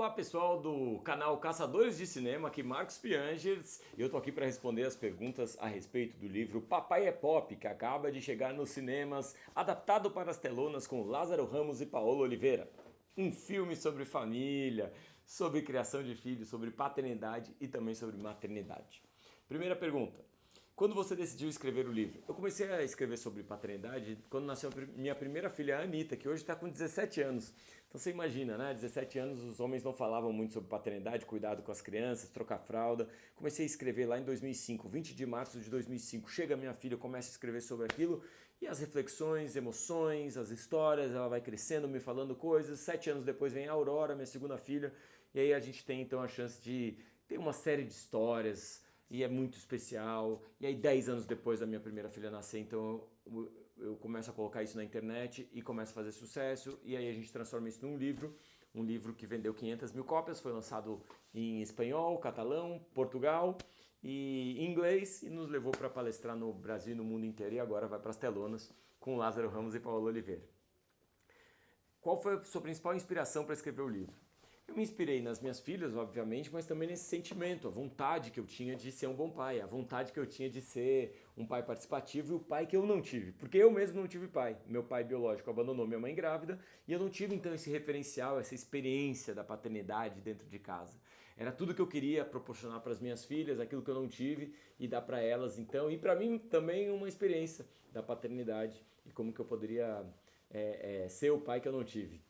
Olá pessoal do canal Caçadores de Cinema, aqui Marcos Piangers, e eu tô aqui para responder as perguntas a respeito do livro Papai é Pop, que acaba de chegar nos cinemas, adaptado para as telonas com Lázaro Ramos e Paola Oliveira. Um filme sobre família, sobre criação de filhos, sobre paternidade e também sobre maternidade. Primeira pergunta. Quando você decidiu escrever o livro? Eu comecei a escrever sobre paternidade quando nasceu minha primeira filha, a Anitta, que hoje está com 17 anos. Então você imagina, né? 17 anos os homens não falavam muito sobre paternidade, cuidado com as crianças, trocar fralda. Comecei a escrever lá em 2005, 20 de março de 2005. Chega minha filha, eu começo a escrever sobre aquilo e as reflexões, emoções, as histórias, ela vai crescendo, me falando coisas. 7 anos depois vem a Aurora, minha segunda filha, e aí a gente tem então a chance de ter uma série de histórias, e é muito especial. E aí 10 anos depois da minha primeira filha nascer, então eu começo a colocar isso na internet e começa a fazer sucesso, e aí a gente transforma isso num livro, um livro que vendeu 500 mil cópias, foi lançado em espanhol, catalão, Portugal e inglês, e nos levou para palestrar no Brasil e no mundo inteiro, e agora vai para as telonas com Lázaro Ramos e Paola Oliveira. Qual foi a sua principal inspiração para escrever o livro? Eu me inspirei nas minhas filhas, obviamente, mas também nesse sentimento, a vontade que eu tinha de ser um bom pai, a vontade que eu tinha de ser um pai participativo e o pai que eu não tive, porque eu mesmo não tive pai. Meu pai biológico abandonou minha mãe grávida e eu não tive então esse referencial, essa experiência da paternidade dentro de casa. Era tudo que eu queria proporcionar para as minhas filhas, aquilo que eu não tive e dar para elas então, e para mim também uma experiência da paternidade e como que eu poderia ser o pai que eu não tive.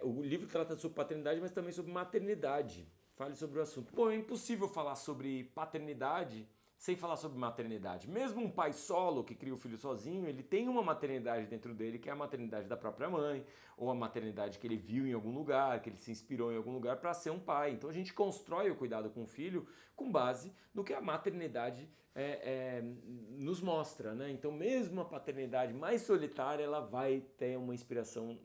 O livro trata sobre paternidade, mas também sobre maternidade. Fale sobre o assunto. Bom, é impossível falar sobre paternidade sem falar sobre maternidade. Mesmo um pai solo que cria o filho sozinho, ele tem uma maternidade dentro dele, que é a maternidade da própria mãe, ou a maternidade que ele viu em algum lugar, que ele se inspirou em algum lugar para ser um pai. Então a gente constrói o cuidado com o filho com base no que a maternidade nos mostra, né? Então mesmo a paternidade mais solitária, ela vai ter uma inspiração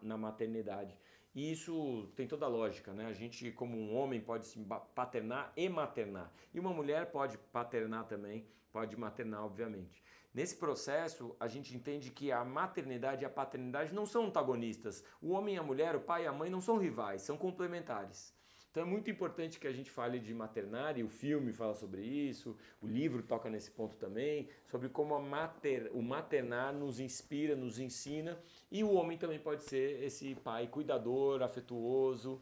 na maternidade. E isso tem toda a lógica, né? A gente, como um homem, pode se paternar e maternar. E uma mulher pode paternar também, pode maternar, obviamente. Nesse processo, a gente entende que a maternidade e a paternidade não são antagonistas. O homem e a mulher, o pai e a mãe não são rivais, são complementares. Então é muito importante que a gente fale de maternar, e o filme fala sobre isso, o livro toca nesse ponto também, sobre como o maternar nos inspira, nos ensina, e o homem também pode ser esse pai cuidador, afetuoso,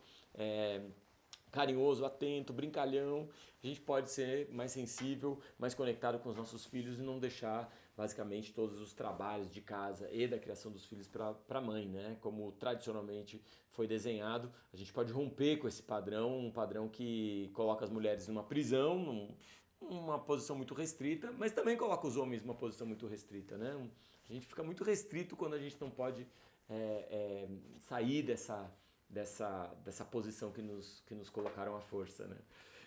carinhoso, atento, brincalhão. A gente pode ser mais sensível, mais conectado com os nossos filhos e não deixar basicamente todos os trabalhos de casa e da criação dos filhos para a mãe, né? Como tradicionalmente foi desenhado. A gente pode romper com esse padrão, um padrão que coloca as mulheres numa prisão, numa posição muito restrita, mas também coloca os homens numa posição muito restrita, né? A gente fica muito restrito quando a gente não pode sair dessa posição que nos colocaram à força, né?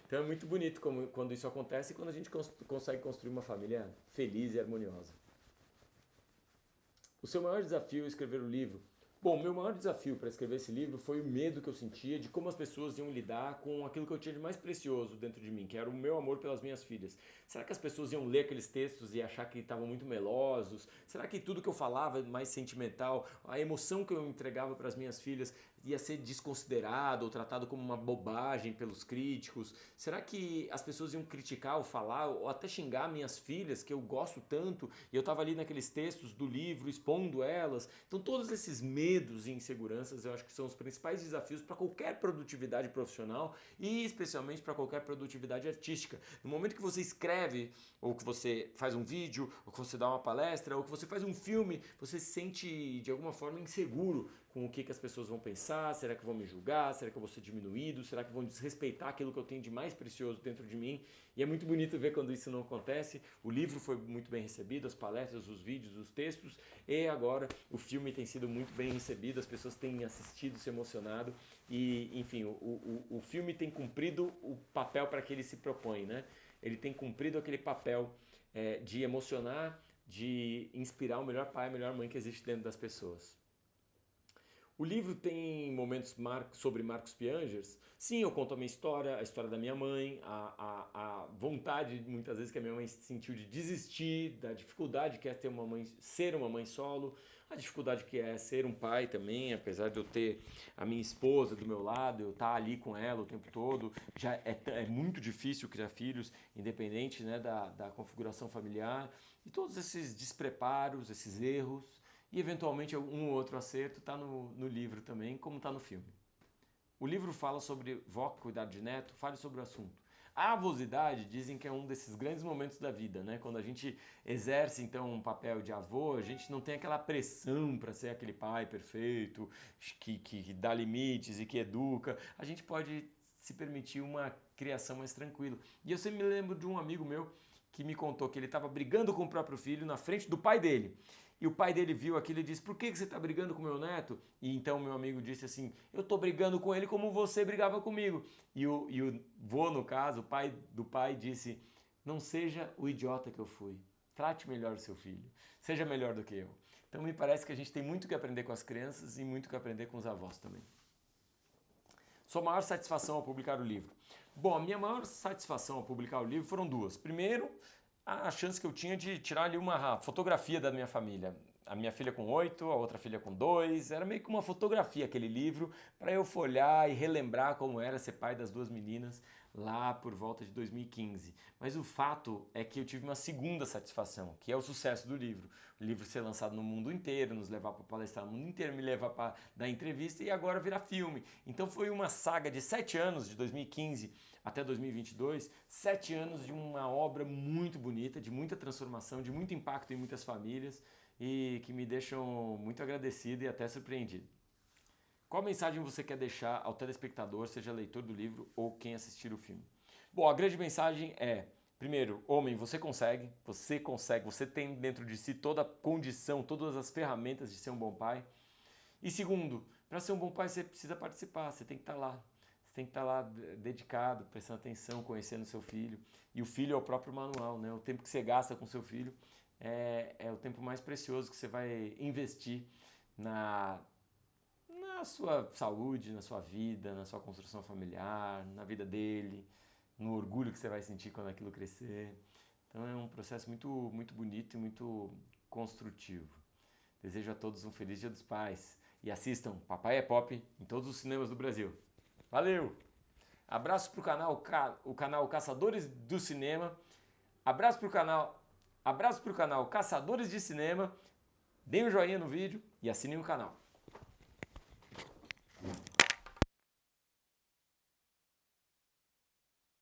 Então é muito bonito quando isso acontece e quando a gente consegue construir uma família feliz e harmoniosa. O seu maior desafio é escrever o livro? Bom, meu maior desafio para escrever esse livro foi o medo que eu sentia de como as pessoas iam lidar com aquilo que eu tinha de mais precioso dentro de mim, que era o meu amor pelas minhas filhas. Será que as pessoas iam ler aqueles textos e achar que estavam muito melosos? Será que tudo que eu falava mais sentimental, a emoção que eu entregava para as minhas filhas ia ser desconsiderado ou tratado como uma bobagem pelos críticos? Será que as pessoas iam criticar ou falar ou até xingar minhas filhas, que eu gosto tanto, e eu estava ali naqueles textos do livro expondo elas? Então todos esses medos e inseguranças eu acho que são os principais desafios para qualquer produtividade profissional e especialmente para qualquer produtividade artística. No momento que você escreve, ou que você faz um vídeo, ou que você dá uma palestra, ou que você faz um filme, você se sente de alguma forma inseguro com o que as pessoas vão pensar. Será que vão me julgar? Será que eu vou ser diminuído? Será que vão desrespeitar aquilo que eu tenho de mais precioso dentro de mim? E é muito bonito ver quando isso não acontece. O livro foi muito bem recebido, as palestras, os vídeos, os textos, e agora o filme tem sido muito bem recebido, as pessoas têm assistido, se emocionado, e enfim, o filme tem cumprido o papel para que ele se propõe, né? Ele tem cumprido aquele papel de emocionar, de inspirar o melhor pai, a melhor mãe que existe dentro das pessoas. O livro tem momentos sobre Marcos Piangers? Sim, eu conto a história da minha mãe, a vontade muitas vezes que a minha mãe sentiu de desistir, da dificuldade que é ter uma mãe, ser uma mãe solo, a dificuldade que é ser um pai também, apesar de eu ter a minha esposa do meu lado, eu estar ali com ela o tempo todo, já é muito difícil criar filhos, independente, né, da configuração familiar, e todos esses despreparos, esses erros, e eventualmente um ou outro acerto está no livro também, como está no filme. O livro fala sobre vó cuidar de neto, fale sobre o assunto. A avosidade dizem que é um desses grandes momentos da vida, né? Quando a gente exerce então um papel de avô, a gente não tem aquela pressão para ser aquele pai perfeito, que dá limites e que educa. A gente pode se permitir uma criação mais tranquila. E eu sempre me lembro de um amigo meu que me contou que ele estava brigando com o próprio filho na frente do pai dele. E o pai dele viu aquilo e disse, por que você está brigando com meu neto? E então meu amigo disse assim, eu estou brigando com ele como você brigava comigo. E o vô, no caso, o pai do pai, disse, não seja o idiota que eu fui. Trate melhor o seu filho. Seja melhor do que eu. Então me parece que a gente tem muito que aprender com as crianças e muito que aprender com os avós também. Sua maior satisfação ao publicar o livro? Bom, a minha maior satisfação ao publicar o livro foram duas. Primeiro, a chance que eu tinha de tirar ali uma fotografia da minha família. A minha filha com 8, a outra filha com 2, era meio que uma fotografia aquele livro para eu folhear e relembrar como era ser pai das duas meninas lá por volta de 2015. Mas o fato é que eu tive uma segunda satisfação, que é o sucesso do livro. O livro ser lançado no mundo inteiro, nos levar para palestrar no mundo inteiro, me levar para dar entrevista e agora virar filme. Então foi uma saga de 7 anos, de 2015 até 2022, 7 anos de uma obra muito bonita, de muita transformação, de muito impacto em muitas famílias e que me deixam muito agradecido e até surpreendido. Qual mensagem você quer deixar ao telespectador, seja leitor do livro ou quem assistir o filme? Bom, a grande mensagem é, primeiro, homem, você consegue, você tem dentro de si toda a condição, todas as ferramentas de ser um bom pai. E segundo, para ser um bom pai você precisa participar, você tem que estar lá. Você tem que estar lá dedicado, prestando atenção, conhecendo seu filho. E o filho é o próprio manual, né? O tempo que você gasta com seu filho é o tempo mais precioso que você vai investir na sua saúde, na sua vida, na sua construção familiar, na vida dele, no orgulho que você vai sentir quando aquilo crescer. Então é um processo muito, muito bonito e muito construtivo. Desejo a todos um feliz Dia dos Pais e assistam Papai é Pop em todos os cinemas do Brasil. Valeu! Abraço pro o canal Caçadores do Cinema. Abraço pro canal Caçadores de Cinema. Deem um joinha no vídeo e assinem o canal.